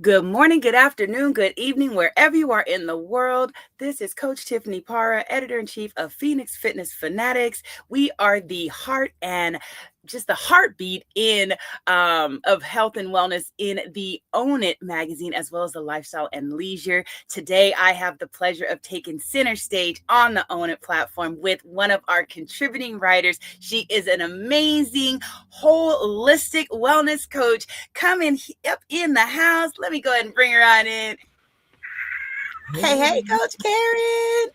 Good morning, good afternoon, good evening, wherever you are in the world. This is Coach Tiffany Parra, editor in chief of Phoenix Fitness Fanatics. We are the heart and just the heartbeat in of health and wellness in the Own It magazine, as well as the lifestyle and leisure. Today, I have the pleasure of taking center stage on the Own It platform with one of our contributing writers. She is an amazing holistic wellness coach coming up in the house. Let me go ahead and bring her on in. Hey, Hey, Coach Karen.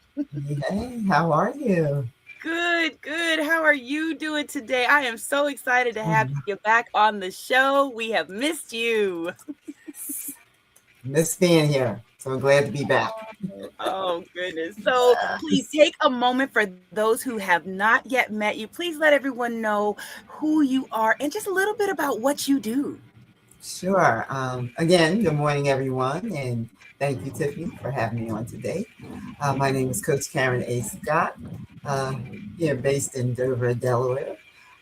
hey, how are you? Good, good. How are you doing today? I am so excited to have Um, you back on the show. We have missed you. Miss being here, so I'm glad to be back. Oh, goodness. So please take a moment for those who have not yet met you. Please let everyone know who you are and just a little bit about what you do. Sure. Again, good morning, everyone, and thank you, Tiffany, for having me on today. My name is Coach Karen A. Scott, uh, here based in Dover, Delaware.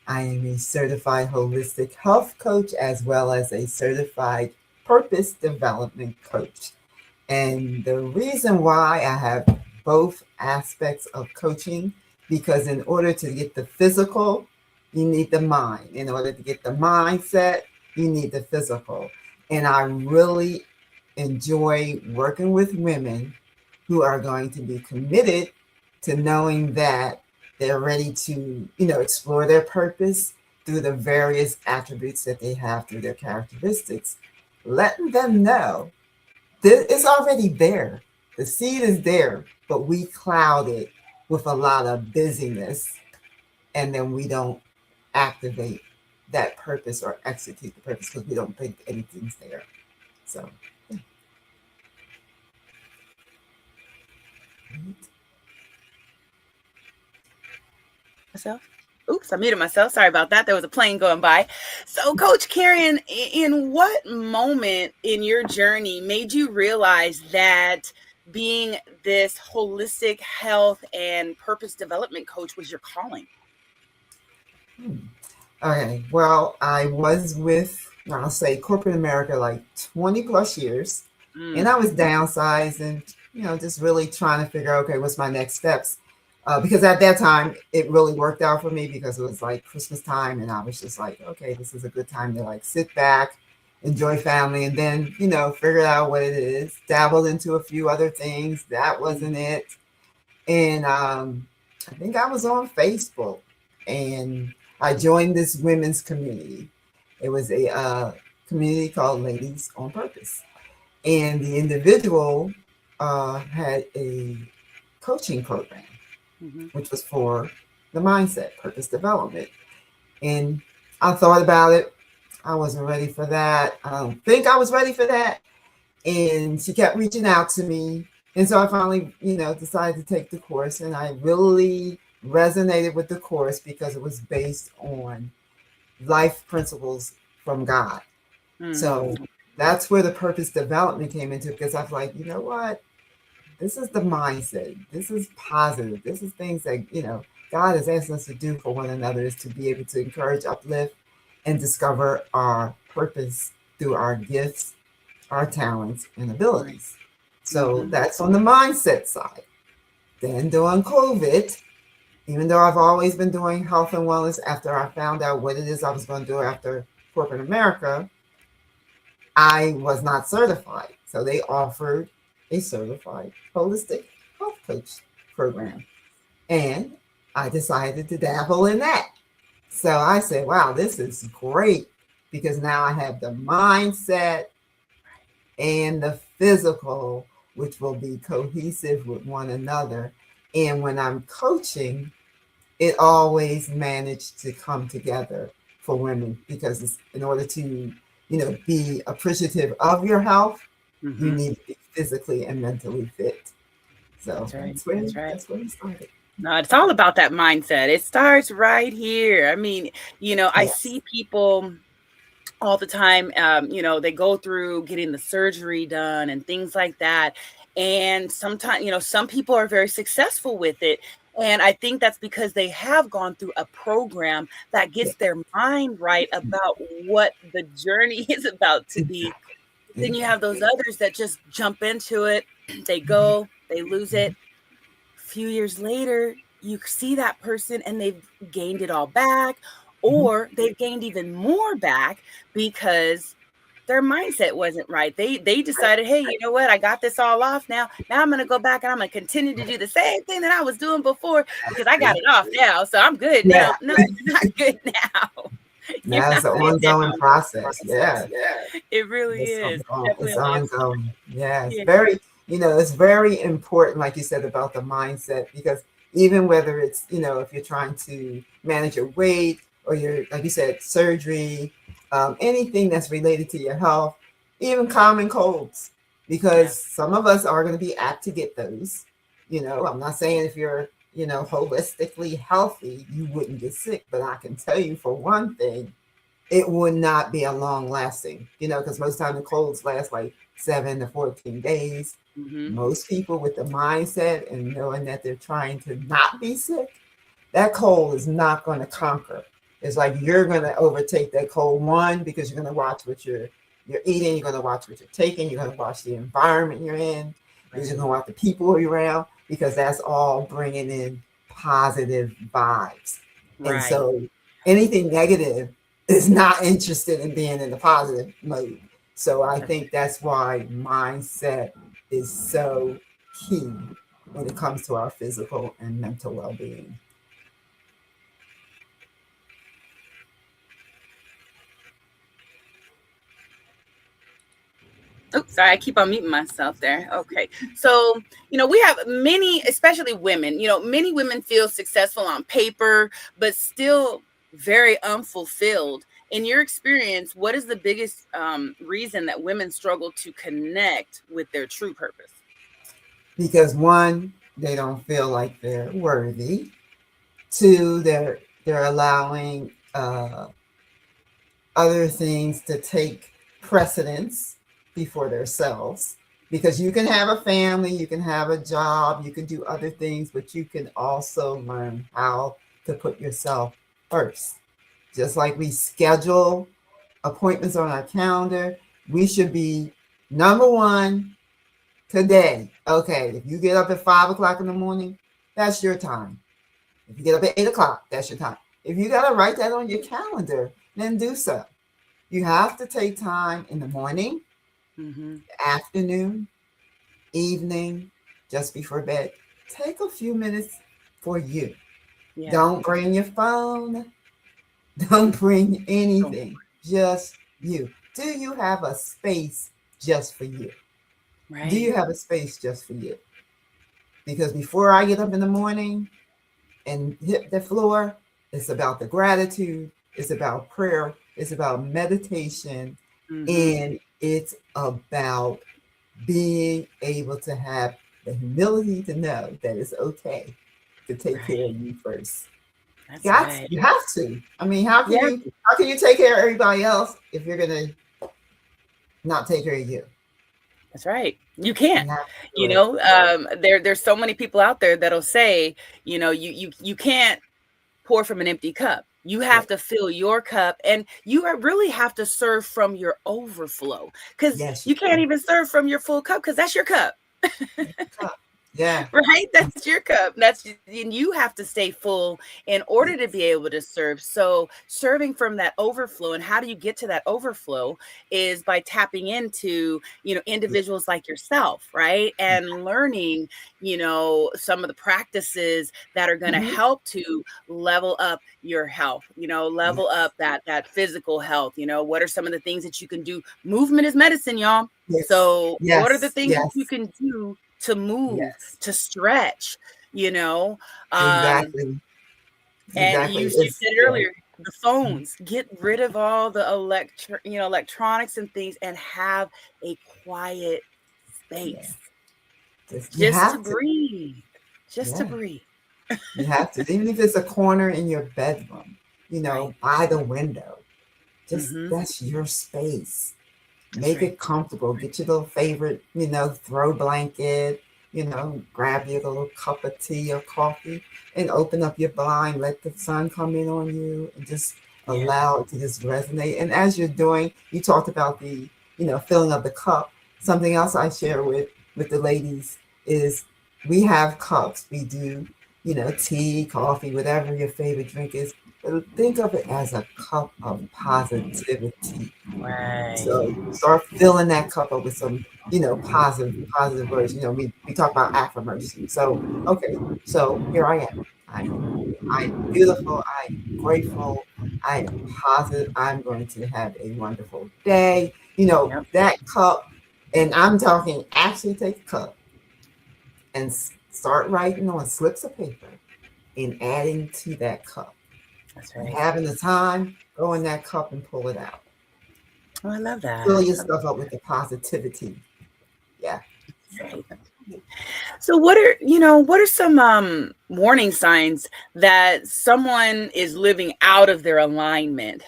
I am a certified holistic health coach as well as a certified purpose development coach. And the reason why I have both aspects of coaching, because in order to get the physical, you need the mind. In order to get the mindset, you need the physical. And I really enjoy working with women who are going to be committed to knowing that they're ready to, explore their purpose through the various attributes that they have through their characteristics, letting them know it's already there. The seed is there, but we cloud it with a lot of busyness, and then we don't activate that purpose or execute the purpose because we don't think anything's there. So, yeah. Myself. Oops, I muted myself. Sorry about that. There was a plane going by. So, Coach Karen, in what moment in your journey made you realize that being this holistic health and purpose development coach was your calling? Hmm. Okay. Well, I was with, I'll say, corporate America like 20 plus years, and Mm, I was downsized and, just really trying to figure out, okay, what's my next steps? Because at that time, it really worked out for me because it was like Christmas time, and I was just like, okay, this is a good time to like sit back, enjoy family, and then, figure out what it is. Dabbled into a few other things. That mm, wasn't it. And I think I was on Facebook, and I joined this women's community. It was a community called Ladies on Purpose. And the individual had a coaching program, mhm. which was for the mindset, purpose development. And I thought about it. I wasn't ready for that. I don't think I was ready for that. And she kept reaching out to me. And so I finally, decided to take the course. And I really resonated with the course because it was based on life principles from God. So Mm, that's where the purpose development came into, because I was like, you know what? This is the mindset. This is positive. This is things that, God is asking us to do for one another, is to be able to encourage, uplift, and discover our purpose through our gifts, our talents, and right. abilities. So Mhm. that's on the mindset side. Then during COVID, even though I've always been doing health and wellness after I found out what it is I was going to do after corporate America, I was not certified. So they offered a certified holistic health coach program. And I decided to dabble in that. So I said, wow, this is great because now I have the mindset and the physical, which will be cohesive with one another. And when I'm coaching, it always managed to come together for women because it's, in order to, be appreciative of your health, you Mhm. need to be physically and mentally fit. So That's right. that's where That's right. that's where we started. No, it's all about that mindset. It starts right here. I mean, I Yes. see people all the time. They go through getting the surgery done and things like that. And sometimes, some people are very successful with it. And I think that's because they have gone through a program that Yeah. gets their mind right about what the journey is about to be. Then you have those Exactly. others that just jump into it. They Mhm, go, they lose mhm, it. A few years later, you see that person and they've gained it all back, mhm. or they've gained even more back because their mindset wasn't right. They Right, decided, hey, you know what? I got this all off now. Now I'm gonna go back and I'm gonna continue to right. do the same thing that I was doing before because I got Yeah. it off now. So I'm good. Yeah. No, no, you're not good now. You're Now not it's an good ongoing now. process. Yeah. It really It's is. ongoing. Definitely It's ongoing. ongoing. Yeah, it's Yeah. very, it's very important, like you said, about the mindset, because even whether it's, if you're trying to manage your weight or you're, like you said, surgery, anything that's related to your health, even common colds, Yeah. because some of us are going to be apt to get those. I'm not saying if you're, holistically healthy, you wouldn't get sick, but I can tell you for one thing, it would not be a long lasting, because most time the colds last like 7 to 14 days. Hmm. Most people with the mindset and knowing that they're trying to not be sick, that cold is not going to conquer. It's like you're going to overtake that cold, one, because you're going to watch what you're eating, you're going to watch what you're taking, you're going to watch the environment you're in, you're just Right. going to watch the people you're around, because that's all bringing in positive vibes. And Right. so anything negative is not interested in being in the positive mode. So I That's think that's why mindset is so key when it comes to our physical and mental well-being. Oops, sorry, I keep on muting myself there. Okay. So, we have many, especially women, many women feel successful on paper, but still very unfulfilled. In your experience, what is the biggest reason that women struggle to connect with their true purpose? Because one, they don't feel like they're worthy. Two, they're allowing other things to take precedence before themselves. Because you can have a family, you can have a job, you can do other things, but you can also learn how to put yourself first. Just like we schedule appointments on our calendar, we should be number one today. Okay, if you get up at 5 o'clock in the morning, that's your time. If you get up at 8 o'clock, that's your time. If you got to write that on your calendar, then do so. You have to take time in the morning, Hmm. afternoon, evening, just before bed. Take a few minutes for you. Yeah. Don't bring your phone. Don't bring Oh, anything. Just you. Do you have a space just for you? Do right. you have a space just for you? Because before I get up in the morning and hit the floor, it's about the gratitude, it's about prayer, it's about meditation, Hmm. and it's about being able to have the humility to know that it's okay to take care Right. of you first. That's right. You have to. I mean, how can Yeah. you take care of everybody else if you're gonna not take care of you? That's right. You can't. You have to do it. There's so many people out there that'll say, you can't pour from an empty cup. You have Right. to fill your cup, and really have to serve from your overflow, because Yes, you you can't do. even serve from your full cup because that's your cup. Yeah. Right? That's your cup. And you have to stay full in order to Yes. be able to serve. So, serving from that overflow, and how do you get to that overflow is by tapping into, Yeah. individuals like yourself, right? And learning, some of the practices that are going to Mhm. help to level up your health, level Yes. up that physical health. What are some of the things that you can do? Movement is medicine, y'all. Yes. So, what are the Yes. things that you Yes. can do to move, Yes. to stretch, you know? Um, Exactly. and Exactly. you It's said it yeah. earlier, the phones, get rid of all the electronics and things, and have a quiet Yeah. space Just you just to have to. breathe, just to Yeah. breathe. You have to. Even if it's a corner in your bedroom, Right. by the window. Just Hmm. that's your space. That's Make right. it comfortable. Get your little favorite, throw blanket, grab your little cup of tea or coffee and open up your blind, let the sun come in on you and just Yeah. allow it to just resonate. And as you're doing, you talked about the filling up the cup. Something else I share with the ladies is we have cups. We do, tea, coffee, whatever your favorite drink is. But think of it as a cup of positivity. Right. So start filling that cup up with some, positive words. We talk about affirmation. So, okay, so here I am. I am beautiful. I am grateful. I am positive. I'm going to have a wonderful day. Yep. That cup, and I'm talking actually take a cup and start writing on slips of paper and adding to that cup. That's And right. having the time, go in that cup and pull it out. Oh, I love Fill that. your stuff up with the positivity. Yeah. So, Right. So what are some warning signs that someone is living out of their alignment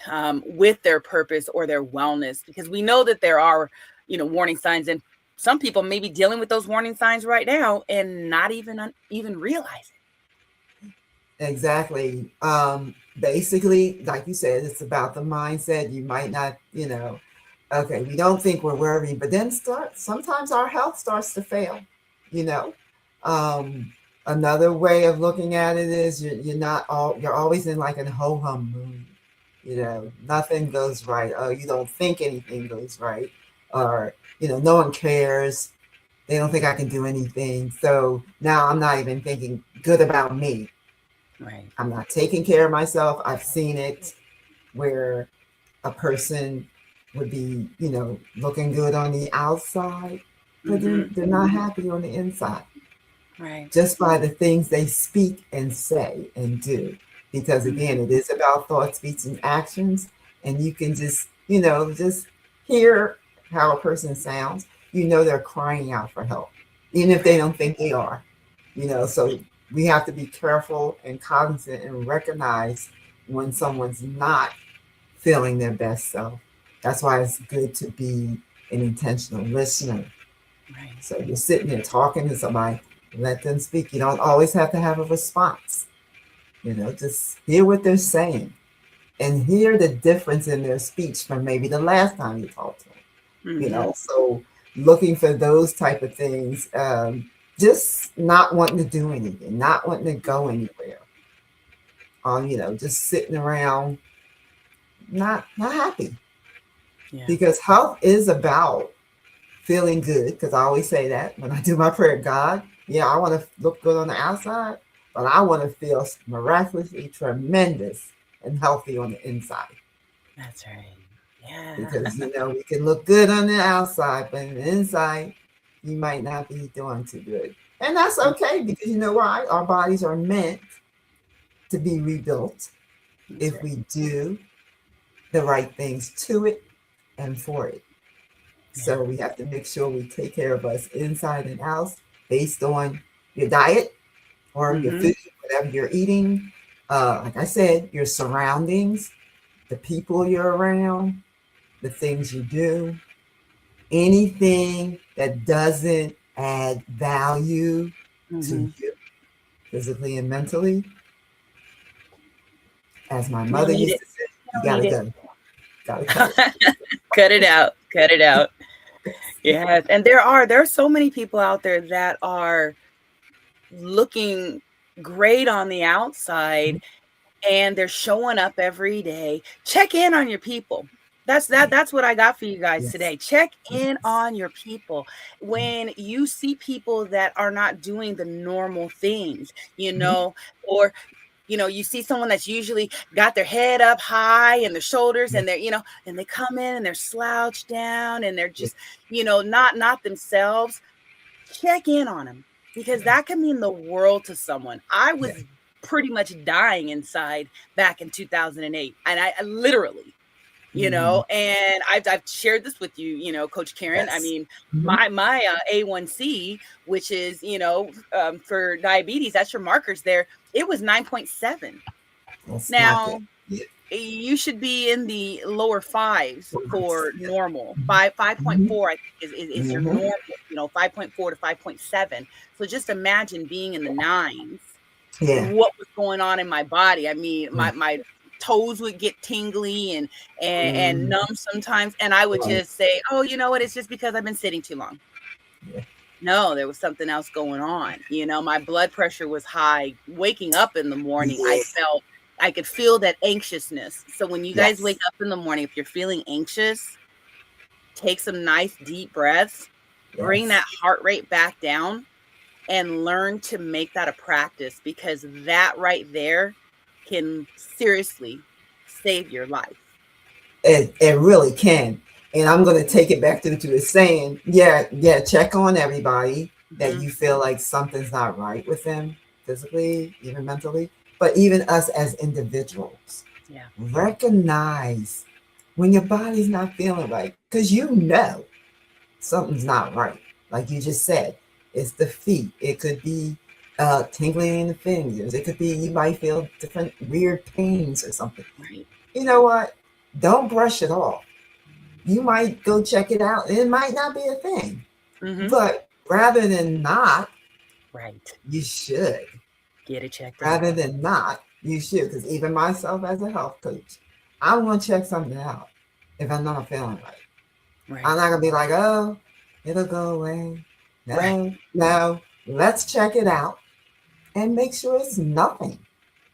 with their purpose or their wellness? Because we know that there are, warning signs, and some people may be dealing with those warning signs right now and not even realize exactly. Basically, like you said, it's about the mindset. You might not, okay, we don't think we're worrying, but then sometimes our health starts to fail, you know. Um, Another way of looking at it is you're always in like a ho hum mood. Nothing goes right. Oh, you don't think anything goes right, or no one cares. They don't think I can do anything. So now I'm not even thinking good about me. it. Right. I'm not taking care of myself. I've seen it where a person would be, looking good on the outside, but Mm-hmm. they're not happy on the inside Right. just by the things they speak and say and do. Because again, it is about thought, speech, and actions. And you can just hear how a person sounds. They're crying out for help, even if they Right. don't think they are. So we have to be careful and cognizant and recognize when someone's not feeling their best self. That's why it's good to be an intentional listener. Right. So you're sitting there talking to somebody, let them speak. You don't always have to have a response. Just hear what they're saying and hear the difference in their speech from maybe the last time you talked to them. Mm-hmm. So looking for those type of things, just not wanting to do anything, not wanting to go anywhere, just sitting around, not happy. Yeah. Because health is about feeling good. Because I always say that when I do my prayer, God, yeah, I want to look good on the outside, but I want to feel miraculously tremendous and healthy on the inside. That's right. Yeah. Because we can look good on the outside, but in the inside, you might not be doing too good. And that's okay because you know why? Our bodies are meant to be rebuilt That's if right. we do the right things to it and for it. Yeah. So we have to make sure we take care of us inside and out based on your diet or your Mm-hmm. food, whatever you're eating. Like I said, your surroundings, the people you're around, the things you do, anything that doesn't add value to Mm-hmm. you physically and mentally. As my You don't mother need used it. to say, You you don't need gotta it. go, gotta cut it. Cut it out. Cut it out. Yes, and there are so many people out there that are looking great on the outside, and they're showing up every day. Check in on your people. That's what I got for you guys Yes, today. Check in yes, on your people. When you see people that are not doing the normal things, mhm, or you see someone that's usually got their head up high and their shoulders, yes, and and they come in and they're slouched down and they're yes, just, not themselves. Check in on them, because that can mean the world to someone. I yes. was pretty much dying inside back in 2008, and I literally, Mhm, and I've shared this with you, Coach Karen. I yes. mean, Mhm. my A1C, which is, for diabetes, that's your markers there. It was 9.7. That's not good. Now, Yeah. you should be in the lower fives for Yeah. normal. Mhm, Five five point mhm, four, I think, is your mhm. normal. 5.4 to 5.7. So just imagine being in the nines. Yeah. What was going on in my body? I mean, Yeah. toes would get tingly and Mm, numb sometimes, and I would right. just say, "Oh, you know what? It's just because I've been sitting too long." Yeah. No, there was something else going on. My blood pressure was high. Waking up in the morning, Yeah. I could feel that anxiousness. So when you guys wake Yes. up in the morning, if you're feeling anxious, take some nice deep breaths, bring Yes. that heart rate back down, and learn to make that a practice, because that right there can seriously save your life. It really can. And I'm going to take it back to what you were saying. Yeah, yeah, check on everybody that Mhm. you feel like something's not right with them physically, even mentally, but even us as individuals. Yeah. Recognize when your body's not feeling right because you know something's not right. Like you just said, it's the feet. It could be tingling in the fingers. It could be you might feel different weird pains or something. Right. You know what? Don't brush it off. You might go check it out. It might not be a thing. Mhm. But rather than not, Right. you should. Get it checked out. Rather than not, you should. Because even myself as a health coach, I want to check something out if I'm not feeling right. I'm Right. not going to be like, oh, it'll go away. Right. No, no. Let's check it out and make sure it's nothing.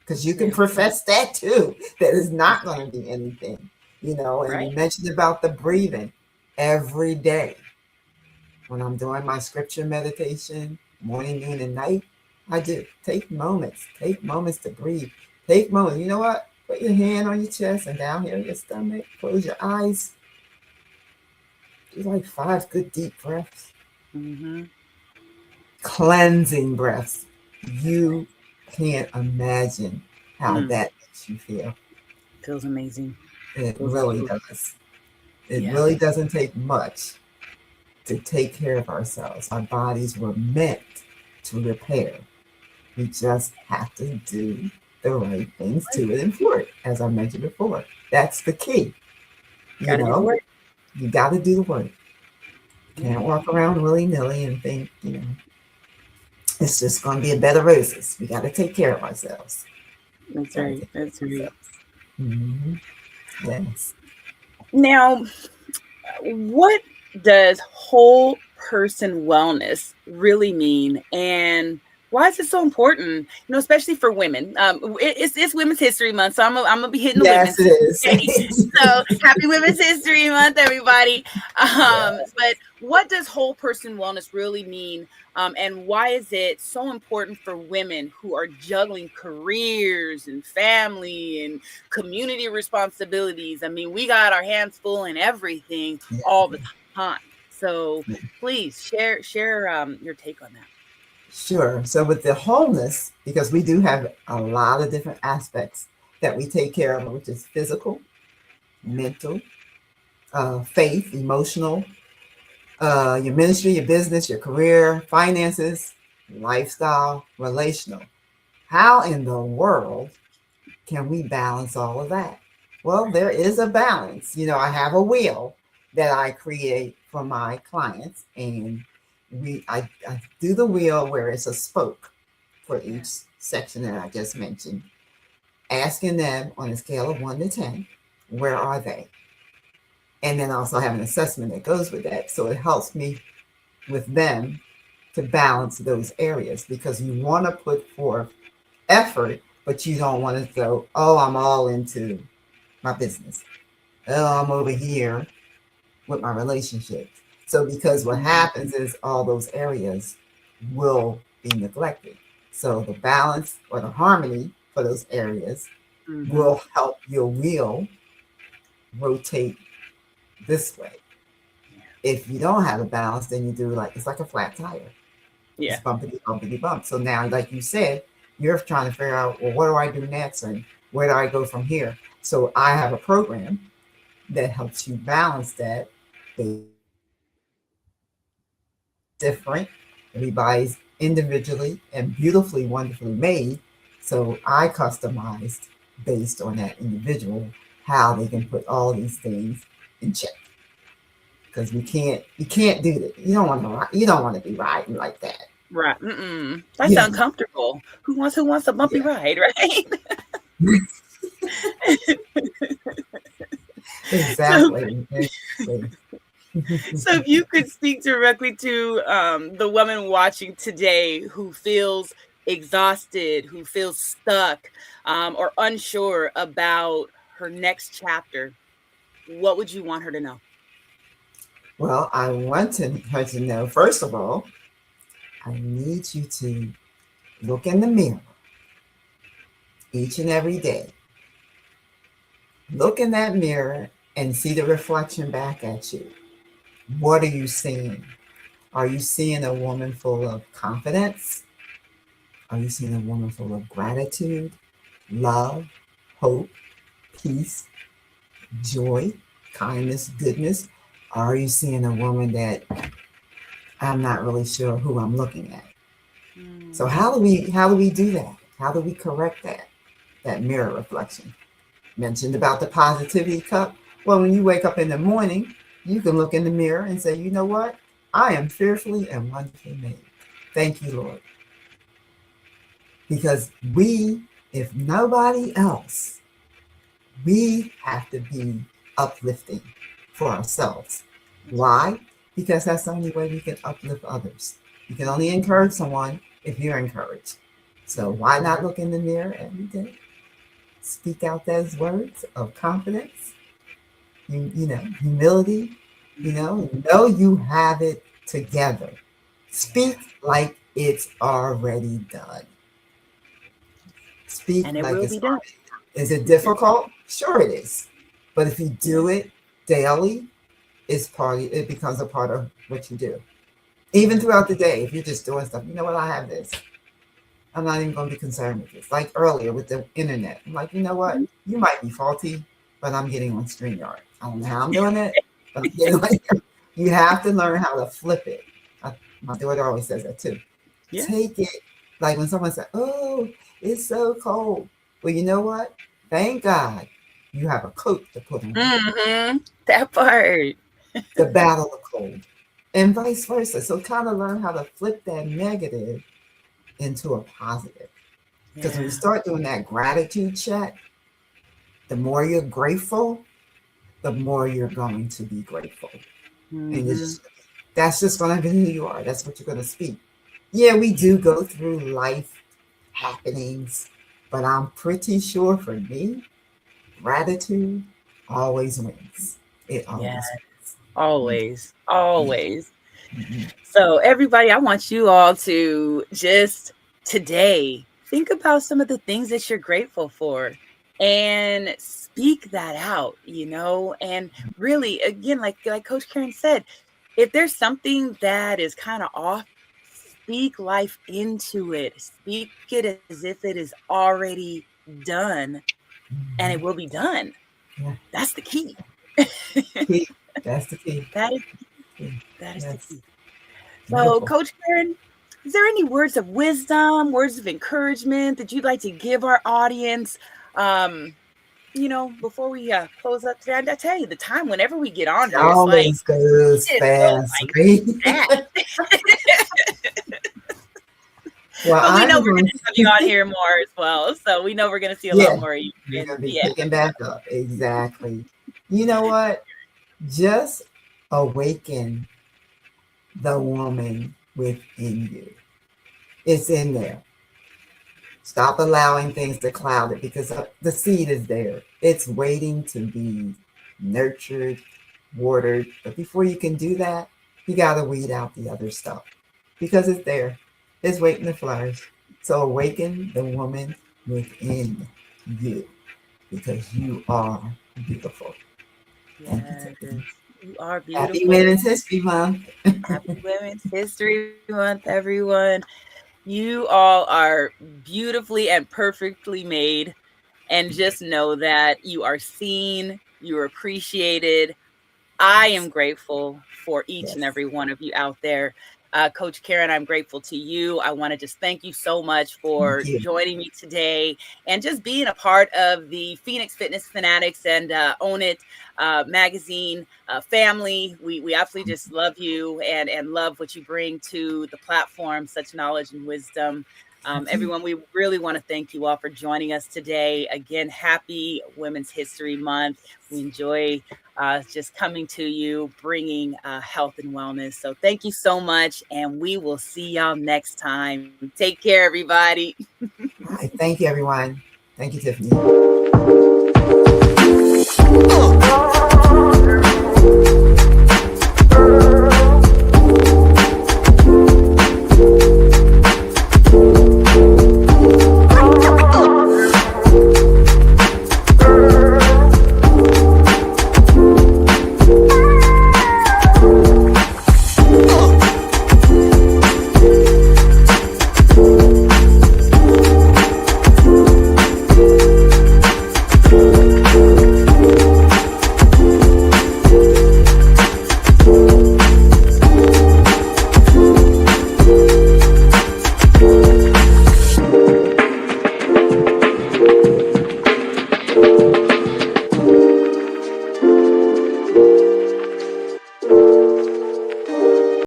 Because you can Yeah. profess that too, that is not going to be anything, and Right. you mentioned about the breathing every day. When I'm doing my scripture meditation, morning, noon, and night, I do take moments to breathe. Take moments. You know what? Put your hand on your chest and down here in your stomach. Close your eyes. Do like 5 good deep breaths. Mhm. Cleansing breaths. That's You can't imagine how right. that makes you feel. Feels amazing. It Feels really absolutely. does. It Yeah. really doesn't take much to take care of ourselves. Our bodies were meant to repair. We just have to do the right things Right. to it and for it, as I mentioned before. That's the key. You Got to do the know, work. you got to do the work. Yeah. Can't walk around willy nilly and think, it's just going to be a bed of roses. We got to take care of ourselves. That's Got to right. take care That's of right. ourselves. Mm-hmm. Yes. Now, what does whole person wellness really mean, and why is it so important? Especially for women. It's Women's History Month, so I'm gonna be hitting the Yes, it women's. Okay, is. so happy Women's History Month, everybody. Yeah. But what does whole person wellness really mean? And why is it so important for women who are juggling careers and family and community responsibilities? I mean, we got our hands full in everything Yeah. all the time. So Yeah. please share your take on that. Sure. So with the wholeness, because we do have a lot of different aspects that we take care of, which is physical, mental, faith, emotional, your ministry, your business, your career, finances, lifestyle, relational. How in the world can we balance all of that? Well, there is a balance. I have a wheel that I create for my clients, and I do the wheel where it's a spoke for Yeah. each section that I just mentioned, asking them on a scale of 1 to 10, where are they? And then also have an assessment that goes with that. So it helps me with them to balance those areas because you want to put forth effort, but you don't want to go, oh, I'm all into my business. Oh, I'm over here with my relationships. So because what Mhm. happens is all those areas will be neglected. So the balance or the harmony for those areas Mhm. will help your wheel rotate this way. Yeah. If you don't have a balance, then you do like it's like a flat tire. It's Yeah. bumpity bumpity bump. So now, like you said, you're trying to figure out, well, what do I do next and where do I go from here? So I have a program that helps you balance that based on your individual needs. Everybody's different. Everybody's individually and beautifully, wonderfully made. So I customized based on that individual how they can put all these things in check. Because you can't do that. You don't want to be riding like that. Right. Mm-mm. That's Yeah, uncomfortable. Who wants a bumpy yeah. ride, right? So, Exactly. Exactly. so if you could speak directly to the woman watching today who feels exhausted, who feels stuck, or unsure about her next chapter, what would you want her to know? Well, I want her to know, first of all, I need you to look in the mirror each and every day. Look in that mirror and see the reflection back at you. What are you seeing? Are you seeing a woman full of confidence? Are you seeing a woman full of gratitude, love, hope, peace, joy, kindness, goodness? Or are you seeing a woman that I'm not really sure who I'm looking at? So Mm, how do we do that? How do we correct that mirror reflection? Mentioned about the positivity cup. Well, when you wake up in the morning, you can look in the mirror and say, you know what? I am fearfully and wonderfully made. Thank you, Lord. Because if nobody else, we have to be uplifting for ourselves. that's right. Why? Because that's the only way we can uplift others. You can only encourage someone if you're encouraged. So Yeah. why not look in the mirror every day? Speak out those words of confidence, humility, Mm-hmm. know you have it together. Speak like it's already done. Speak And it like will it's be done. already done. Is it difficult? Sure it is. But if you Yeah. do it daily, it becomes a part of what you do. Even Yeah. throughout the day, if you're just doing stuff, you know what, I have this. I'm not even going to be concerned with this. Like earlier with the internet, I'm like, you know what? Mhm. You might be faulty, but I'm getting on StreamYard. I don't know how I'm doing it, but I'm getting on. You have to learn how to flip it. I, my daughter always says that too. Yeah. Take it like when someone says, "Oh, it's so cold." Well, you know what? Thank God you have a coat to put on Mm-hmm. That part. to battle the cold, and vice versa. So kind of learn how to flip that negative into a positive. Because when you Yeah. start doing that gratitude check, the more you're grateful, the more you're going to be grateful. And Mm-hmm. that's just going to be who you are. That's what you're going to speak. Yeah, we do go through life happenings, but I'm pretty sure for me, gratitude always wins. It Yeah. always wins. Always. Yeah. Always. Mhm. So, everybody, I want you all to just today think about some of the things that you're grateful for and speak that out, and really, again, like Coach Karen said, if there's something that is kind of off, speak life into it. Speak it as if it is already done and it Mhm. will be done. Yeah. That's the key. Key. That's the key. That is Key. that is the Yes. key. So, Beautiful. Coach Karen, is there any words of wisdom, words of encouragement that you'd like to give our audience? Um, before we close up today, I tell you, the time whenever we get on It here, it's like always goes it just goes fast, like right? that. Well, But we know I'm we're going going to have you on here more as well. So we know we're going to see a lot yeah, more of you. we're And going to be yeah, picking back up. Exactly. You know what? Just awaken the woman within you. It's in there. Stop allowing things to cloud it because the seed is there. It's waiting to be nurtured, watered. But before you can do that, you got to weed out the other stuff because it's there. It's waiting to flourish. So awaken the woman within you because you are beautiful. Thank you, yes, Tiffany. you are Happy beautiful. Women's History Month. Happy Women's History Month, everyone. You all are beautifully and perfectly made. And just know that you are seen, you're appreciated. I am grateful for each and Yes. every one of you out there. Coach Karen, I'm grateful to you. I want to just thank you so much Thank for you. joining me today and just being a part of the Phoenix Fitness Fanatics and Own It magazine family. We absolutely just love you and love what you bring to the platform, such knowledge and wisdom. Okay. Everyone, we really want to thank you all for joining us today. Again, happy Women's History Month. We enjoy just coming to you, bringing health and wellness. So thank you so much, and we will see y'all next time. Take care, everybody. All right. Thank you, everyone. Thank you, Tiffany.